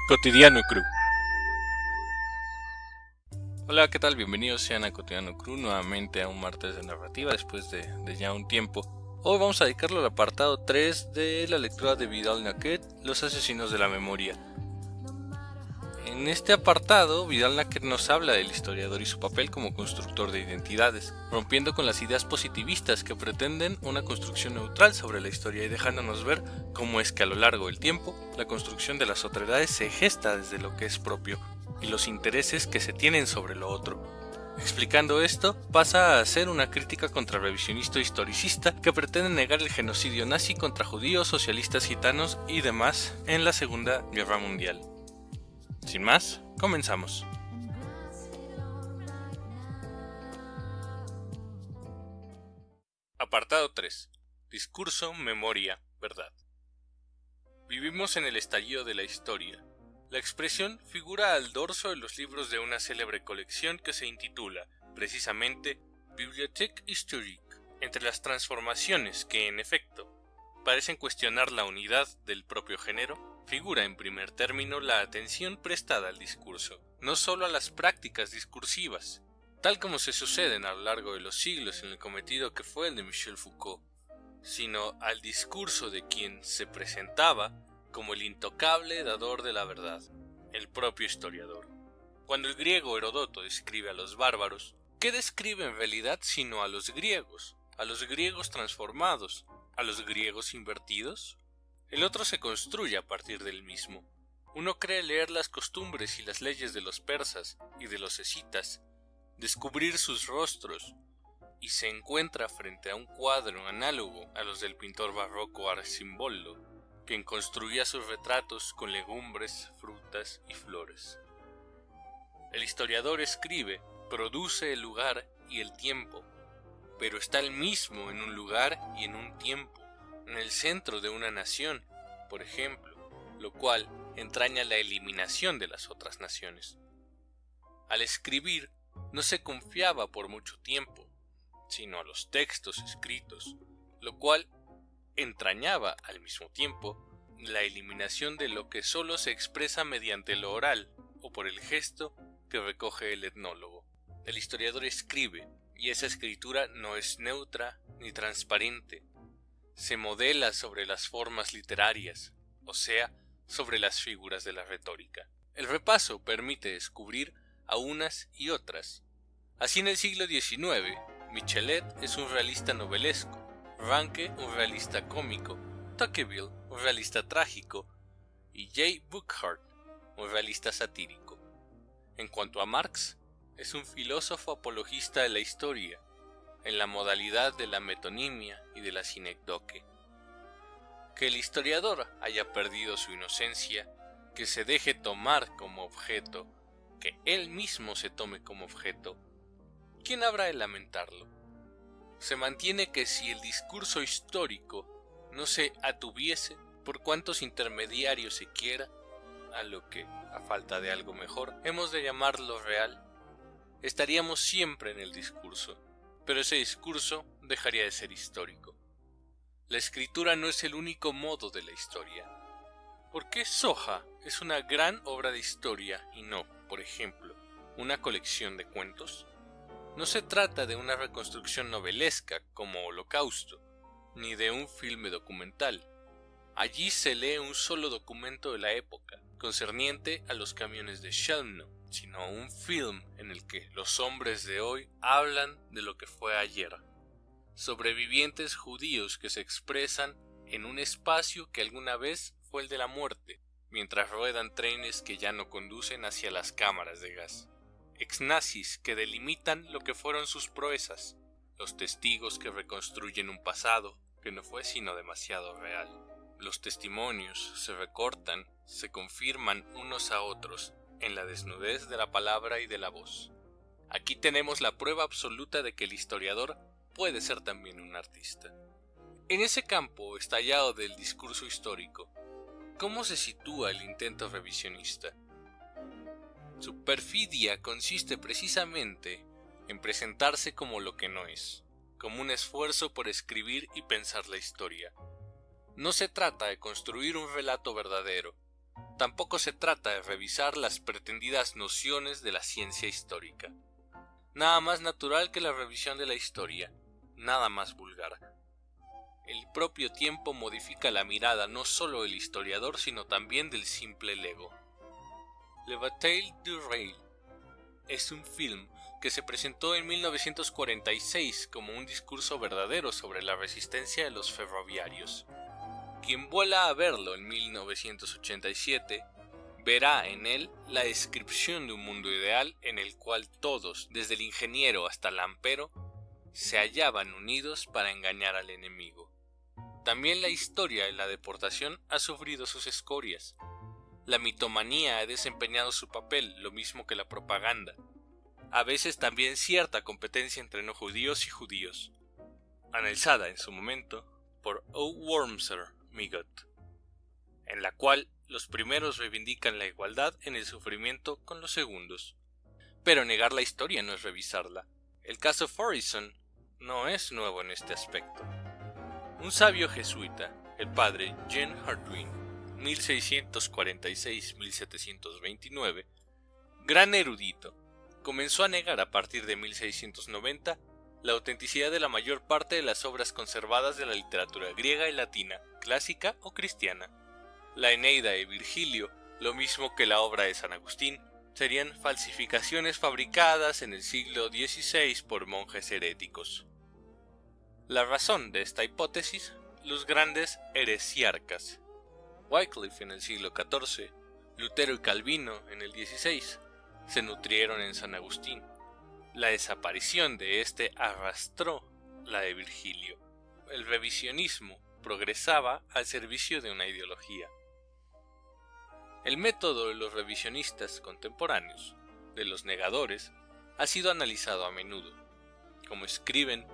Cotidiano Crew. Hola, ¿qué tal? Bienvenidos sean a Cotidiano Crew, nuevamente a un martes de narrativa después de ya un tiempo. Hoy vamos a dedicarlo al apartado 3 de la lectura de Vidal-Naquet, Los asesinos de la memoria. En este apartado, Vidal-Naquet nos habla del historiador y su papel como constructor de identidades, rompiendo con las ideas positivistas que pretenden una construcción neutral sobre la historia y dejándonos ver cómo es que a lo largo del tiempo, la construcción de las otredades se gesta desde lo que es propio y los intereses que se tienen sobre lo otro. Explicando esto, pasa a ser una crítica contra el revisionista historicista que pretende negar el genocidio nazi contra judíos, socialistas gitanos y demás en la Segunda Guerra Mundial. Sin más, comenzamos. Apartado 3. Discurso, memoria, verdad. Vivimos en el estallido de la historia. La expresión figura al dorso de los libros de una célebre colección que se intitula, precisamente, Bibliothèque historique. Entre las transformaciones que, en efecto, parecen cuestionar la unidad del propio género, figura en primer término la atención prestada al discurso, no solo a las prácticas discursivas, tal como se suceden a lo largo de los siglos en el cometido que fue el de Michel Foucault, sino al discurso de quien se presentaba como el intocable dador de la verdad, el propio historiador. Cuando el griego Heródoto describe a los bárbaros, ¿qué describe en realidad sino a los griegos transformados, a los griegos invertidos? El otro se construye a partir del mismo. Uno cree leer las costumbres y las leyes de los persas y de los escitas, descubrir sus rostros, y se encuentra frente a un cuadro análogo a los del pintor barroco Arcimboldo, quien construía sus retratos con legumbres, frutas y flores. El historiador escribe, produce el lugar y el tiempo, pero está él mismo en un lugar y en un tiempo, en el centro de una nación, por ejemplo, lo cual entraña la eliminación de las otras naciones. Al escribir, no se confiaba por mucho tiempo, sino a los textos escritos, lo cual entrañaba al mismo tiempo la eliminación de lo que solo se expresa mediante lo oral o por el gesto que recoge el etnólogo. El historiador escribe, y esa escritura no es neutra ni transparente. Se modela sobre las formas literarias, o sea, sobre las figuras de la retórica. El repaso permite descubrir a unas y otras. Así en el siglo XIX, Michelet es un realista novelesco, Ranke un realista cómico, Tocqueville un realista trágico y J. Burckhardt un realista satírico. En cuanto a Marx, es un filósofo apologista de la historia, en la modalidad de la metonimia y de la sinécdoque. Que el historiador haya perdido su inocencia, que se deje tomar como objeto, que él mismo se tome como objeto, ¿quién habrá de lamentarlo? Se mantiene que si el discurso histórico no se atuviese, por cuantos intermediarios se quiera, a lo que, a falta de algo mejor, hemos de llamarlo real, estaríamos siempre en el discurso, pero ese discurso dejaría de ser histórico. La escritura no es el único modo de la historia. ¿Por qué Soja es una gran obra de historia y no, por ejemplo, una colección de cuentos? No se trata de una reconstrucción novelesca como Holocausto, ni de un filme documental. Allí se lee un solo documento de la época, concerniente a los camiones de Chelmno, sino un film en el que los hombres de hoy hablan de lo que fue ayer. Sobrevivientes judíos que se expresan en un espacio que alguna vez fue el de la muerte, mientras ruedan trenes que ya no conducen hacia las cámaras de gas. Ex-nazis que delimitan lo que fueron sus proezas, los testigos que reconstruyen un pasado que no fue sino demasiado real. Los testimonios se recortan, se confirman unos a otros en la desnudez de la palabra y de la voz. Aquí tenemos la prueba absoluta de que el historiador puede ser también un artista. En ese campo estallado del discurso histórico, ¿cómo se sitúa el intento revisionista? Su perfidia consiste precisamente en presentarse como lo que no es, como un esfuerzo por escribir y pensar la historia. No se trata de construir un relato verdadero, Tampoco se trata de revisar las pretendidas nociones de la ciencia histórica. Nada más natural que la revisión de la historia, nada más vulgar. El propio tiempo modifica la mirada no solo del historiador, sino también del simple lego. Le Bataille du Rail es un film que se presentó en 1946 como un discurso verdadero sobre la resistencia de los ferroviarios. Quien vuela a verlo en 1987 verá en él la descripción de un mundo ideal en el cual todos, desde el ingeniero hasta el lampero, se hallaban unidos para engañar al enemigo. También la historia de la deportación ha sufrido sus escorias. La mitomanía ha desempeñado su papel, lo mismo que la propaganda. A veces también cierta competencia entre no judíos y judíos, analizada en su momento por O. Wormser Migot, en la cual los primeros reivindican la igualdad en el sufrimiento con los segundos. Pero negar la historia no es revisarla. El caso Forison no es nuevo en este aspecto. Un sabio jesuita, el padre Jean Hardwin, 1646-1729, gran erudito, comenzó a negar a partir de 1690 la autenticidad de la mayor parte de las obras conservadas de la literatura griega y latina, clásica o cristiana. La Eneida de Virgilio, lo mismo que la obra de San Agustín, serían falsificaciones fabricadas en el siglo XVI por monjes heréticos. La razón de esta hipótesis, los grandes heresiarcas. Wycliffe en el siglo XIV, Lutero y Calvino en el XVI, se nutrieron en San Agustín. La desaparición de este arrastró la de Virgilio. El revisionismo progresaba al servicio de una ideología. El método de los revisionistas contemporáneos, de los negadores, ha sido analizado a menudo, como escriben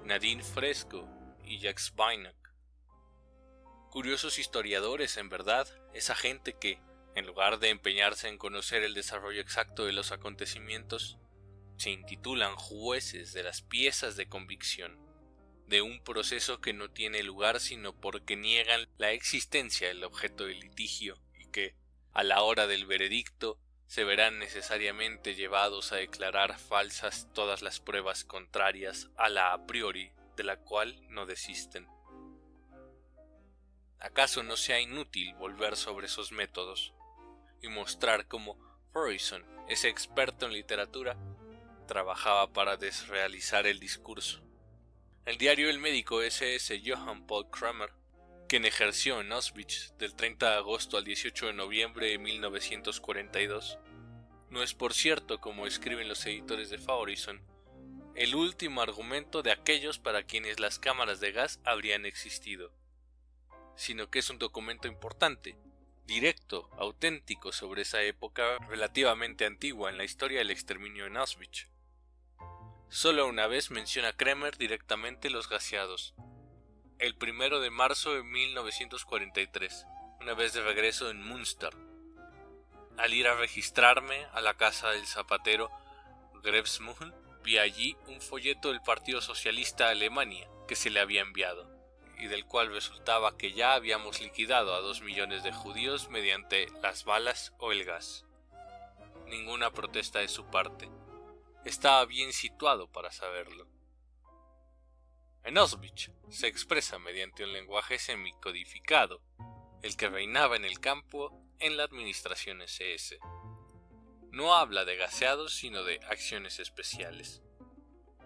Nadine Fresco y Jacques Beinach. Curiosos historiadores, en verdad, esa gente que, en lugar de empeñarse en conocer el desarrollo exacto de los acontecimientos, se intitulan jueces de las piezas de convicción, de un proceso que no tiene lugar sino porque niegan la existencia del objeto del litigio y que, a la hora del veredicto, se verán necesariamente llevados a declarar falsas todas las pruebas contrarias a la a priori de la cual no desisten. ¿Acaso no sea inútil volver sobre esos métodos y mostrar cómo Forison, ese experto en literatura, trabajaba para desrealizar el discurso? El diario El Médico SS Johann Paul Kramer, quien ejerció en Auschwitz del 30 de agosto al 18 de noviembre de 1942, no es, por cierto, como escriben los editores de Forison, el último argumento de aquellos para quienes las cámaras de gas habrían existido, sino que es un documento importante, directo, auténtico sobre esa época relativamente antigua en la historia del exterminio en Auschwitz. Solo una vez menciona Kramer directamente los gaseados, el 1 de marzo de 1943, una vez de regreso en Münster. Al ir a registrarme a la casa del zapatero Grevesmühl, vi allí un folleto del Partido Socialista de Alemania que se le había enviado, y del cual resultaba que ya habíamos liquidado a 2 millones de judíos mediante las balas o el gas. Ninguna protesta de su parte. Estaba bien situado para saberlo. En Auschwitz se expresa mediante un lenguaje semicodificado, el que reinaba en el campo en la administración SS. No habla de gaseados sino de acciones especiales.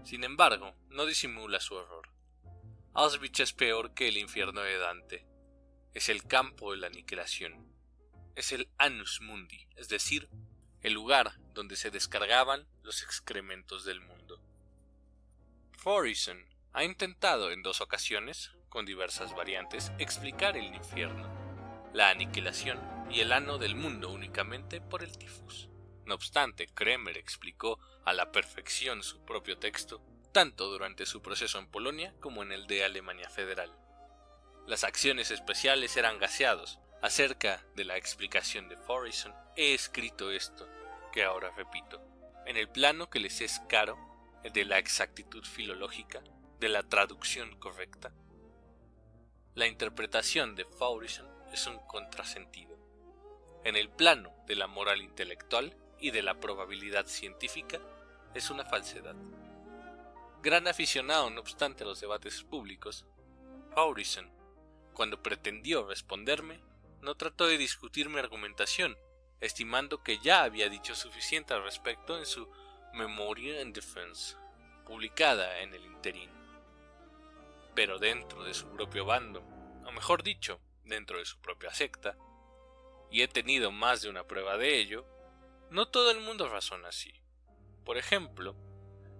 Sin embargo, no disimula su error. Auschwitz es peor que el infierno de Dante. Es el campo de la aniquilación. Es el annus mundi, es decir, el lugar donde se descargaban los excrementos del mundo. Forison ha intentado en 2 ocasiones, con diversas variantes, explicar el infierno, la aniquilación y el ano del mundo únicamente por el tifus. No obstante, Kramer explicó a la perfección su propio texto, tanto durante su proceso en Polonia como en el de Alemania Federal. Las acciones especiales eran gaseados. Acerca de la explicación de Forison, he escrito esto, que ahora repito, en el plano que les es caro, el de la exactitud filológica, de la traducción correcta. La interpretación de Forison es un contrasentido. en el plano de la moral intelectual y de la probabilidad científica, es una falsedad. Gran aficionado, no obstante, a los debates públicos, Faurisson, cuando pretendió responderme, no trató de discutir mi argumentación, estimando que ya había dicho suficiente al respecto en su Memoria en Defense, publicada en el interín. Pero dentro de su propio bando, o mejor dicho, dentro de su propia secta, y he tenido más de una prueba de ello, no todo el mundo razona así. Por ejemplo,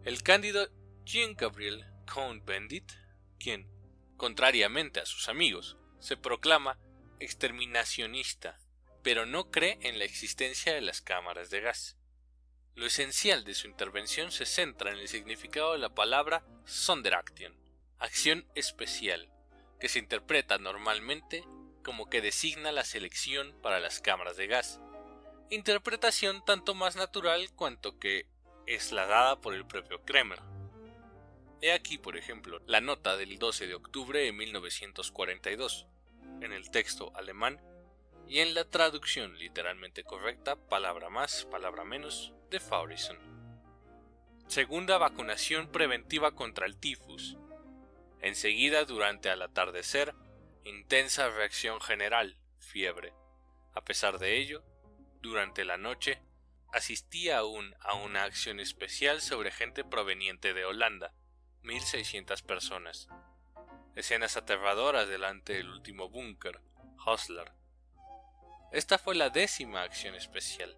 el cándido Jean-Gabriel Cohn-Bendit, quien, contrariamente a sus amigos, se proclama exterminacionista, pero no cree en la existencia de las cámaras de gas. Lo esencial de su intervención se centra en el significado de la palabra Sonderaktion, acción especial, que se interpreta normalmente como que designa la selección para las cámaras de gas, interpretación tanto más natural cuanto que es la dada por el propio Kremer. He aquí, por ejemplo, la nota del 12 de octubre de 1942, en el texto alemán y en la traducción literalmente correcta, palabra más, palabra menos, de Faurisson. Segunda vacunación preventiva contra el tifus. Enseguida, durante al atardecer, intensa reacción general, fiebre. A pesar de ello, durante la noche, asistía aún a una acción especial sobre gente proveniente de Holanda, 1600 personas. Escenas aterradoras delante del último búnker, Hostler. Esta fue la 10ª acción especial.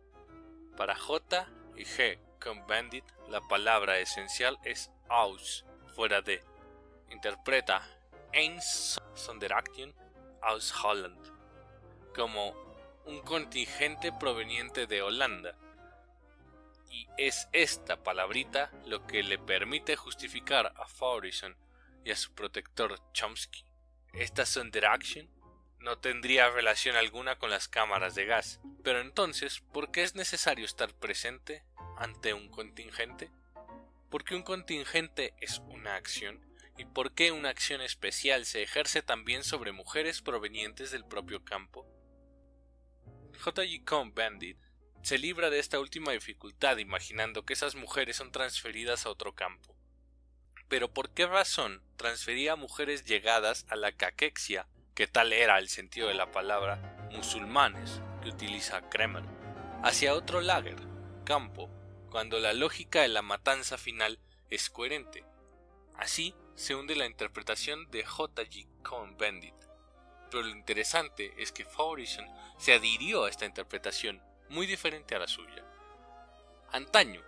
Para J y G. Cohn-Bendit, la palabra esencial es aus, fuera de. Interpreta Eins Sonderaktion aus Holland como un contingente proveniente de Holanda. Y es esta palabrita lo que le permite justificar a Faurisson y a su protector Chomsky. Esta Sonderaktion no tendría relación alguna con las cámaras de gas, pero entonces, ¿por qué es necesario estar presente ante un contingente? ¿Por qué un contingente es una acción? ¿Y por qué una acción especial se ejerce también sobre mujeres provenientes del propio campo? J.G. Cohn-Bendit se libra de esta última dificultad imaginando que esas mujeres son transferidas a otro campo. Pero ¿por qué razón transfería a mujeres llegadas a la caquexia, que tal era el sentido de la palabra, musulmanes, que utiliza Kremer, hacia otro lager, campo, cuando la lógica de la matanza final es coherente? Así se hunde la interpretación de J.G. Cohn-Bendit. Pero lo interesante es que Faurisson se adhirió a esta interpretación, muy diferente a la suya. Antaño,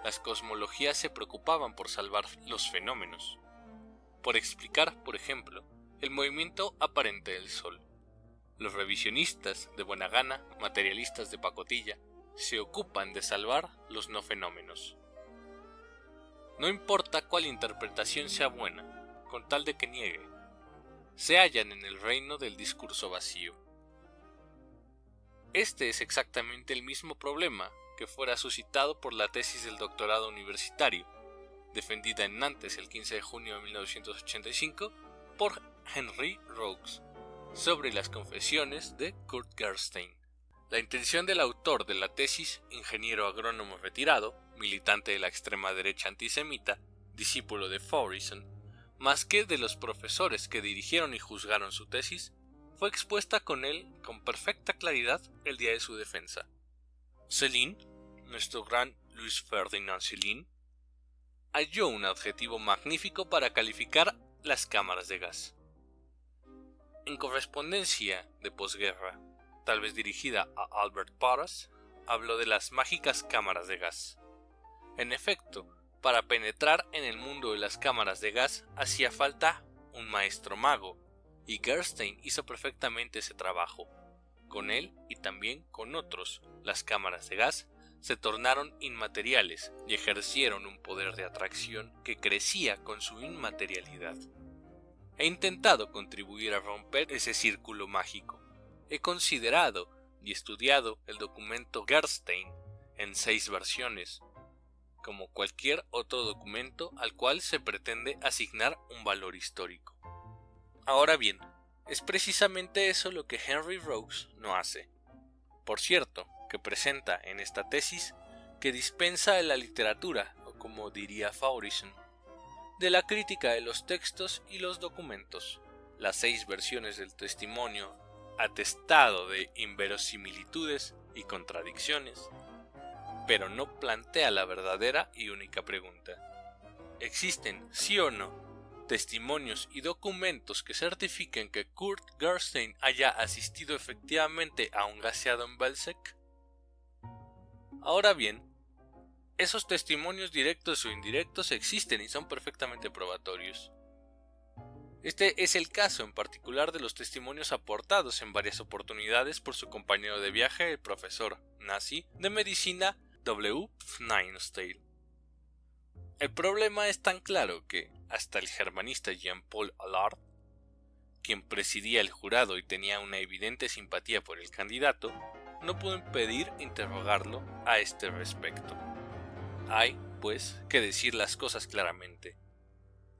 las cosmologías se preocupaban por salvar los fenómenos, por explicar, por ejemplo, el movimiento aparente del Sol. Los revisionistas, de buena gana, materialistas de pacotilla, se ocupan de salvar los no fenómenos. No importa cuál interpretación sea buena, con tal de que niegue, se hallan en el reino del discurso vacío. Este es exactamente el mismo problema que fuera suscitado por la tesis del doctorado universitario, defendida en Nantes el 15 de junio de 1985 por Henry Rogues, sobre las confesiones de Kurt Gerstein. La intención del autor de la tesis, ingeniero agrónomo retirado, militante de la extrema derecha antisemita, discípulo de Faurisson, más que de los profesores que dirigieron y juzgaron su tesis, fue expuesta con él con perfecta claridad el día de su defensa. Céline, nuestro gran Louis Ferdinand Céline, halló un adjetivo magnífico para calificar las cámaras de gas. En correspondencia de posguerra, tal vez dirigida a Albert Porras, habló de las mágicas cámaras de gas. En efecto, para penetrar en el mundo de las cámaras de gas hacía falta un maestro mago, y Gerstein hizo perfectamente ese trabajo. Con él y también con otros, las cámaras de gas se tornaron inmateriales y ejercieron un poder de atracción que crecía con su inmaterialidad. He intentado contribuir a romper ese círculo mágico. He considerado y estudiado el documento Gerstein en 6 versiones, como cualquier otro documento al cual se pretende asignar un valor histórico. Ahora bien, es precisamente eso lo que Henry Rogues no hace. por cierto, que presenta en esta tesis que dispensa de la literatura, o como diría Faurison, de la crítica de los textos y los documentos, las 6 versiones del testimonio atestado de inverosimilitudes y contradicciones, pero no plantea la verdadera y única pregunta: ¿existen, sí o no, testimonios y documentos que certifiquen que Kurt Gerstein haya asistido efectivamente a un gaseado en Belzec? Ahora bien, esos testimonios directos o indirectos existen y son perfectamente probatorios. Este es el caso en particular de los testimonios aportados en varias oportunidades por su compañero de viaje, el profesor nazi de medicina W. Pfneinstale. El problema es tan claro que hasta el germanista Jean-Paul Allard, quien presidía el jurado y tenía una evidente simpatía por el candidato, no pudo impedir interrogarlo a este respecto. Hay, pues, que decir las cosas claramente.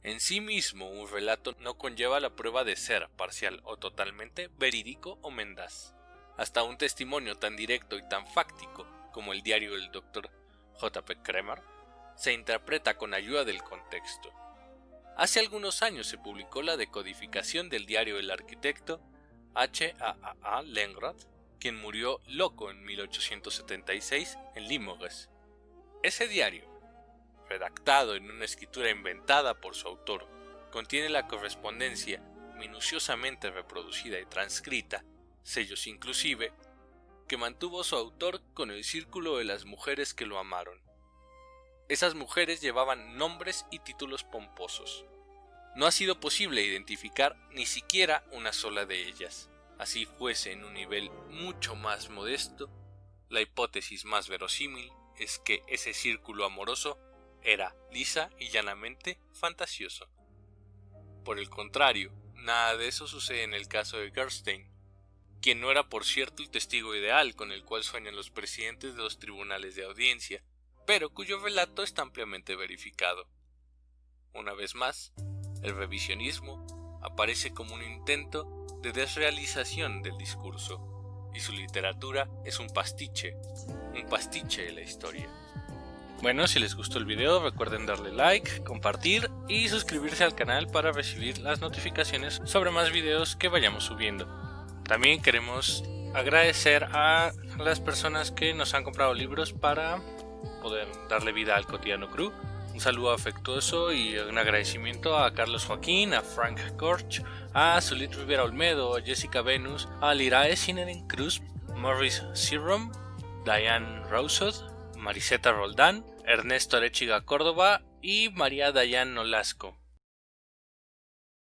En sí mismo un relato no conlleva la prueba de ser parcial o totalmente verídico o mendaz. Hasta un testimonio tan directo y tan fáctico como el diario del Dr. J.P. Kremer se interpreta con ayuda del contexto. Hace algunos años se publicó la decodificación del diario del arquitecto H.A.A. Lengrad, quien murió loco en 1876 en Limoges. Ese diario, redactado en una escritura inventada por su autor, contiene la correspondencia minuciosamente reproducida y transcrita, sellos inclusive, que mantuvo su autor con el círculo de las mujeres que lo amaron. Esas mujeres llevaban nombres y títulos pomposos. No ha sido posible identificar ni siquiera una sola de ellas. Así fuese en un nivel mucho más modesto, la hipótesis más verosímil es que ese círculo amoroso era lisa y llanamente fantasioso. Por el contrario, nada de eso sucede en el caso de Gerstein, quien no era por cierto el testigo ideal con el cual sueñan los presidentes de los tribunales de audiencia, pero cuyo relato está ampliamente verificado. Una vez más, el revisionismo aparece como un intento de desrealización del discurso, y su literatura es un pastiche de la historia. Bueno, si les gustó el video recuerden darle like, compartir y suscribirse al canal para recibir las notificaciones sobre más videos que vayamos subiendo. También queremos agradecer a las personas que nos han comprado libros para poder darle vida al Cotidiano Crew. Un saludo afectuoso y un agradecimiento a Carlos Joaquín, a Frank Korch, a Zulit Rivera Olmedo, a Jessica Venus, a Lirae Sineren Cruz, Morris Sirom, Diane Rousseau, Mariseta Roldán, Ernesto Arechiga Córdoba y María Dayan Nolasco.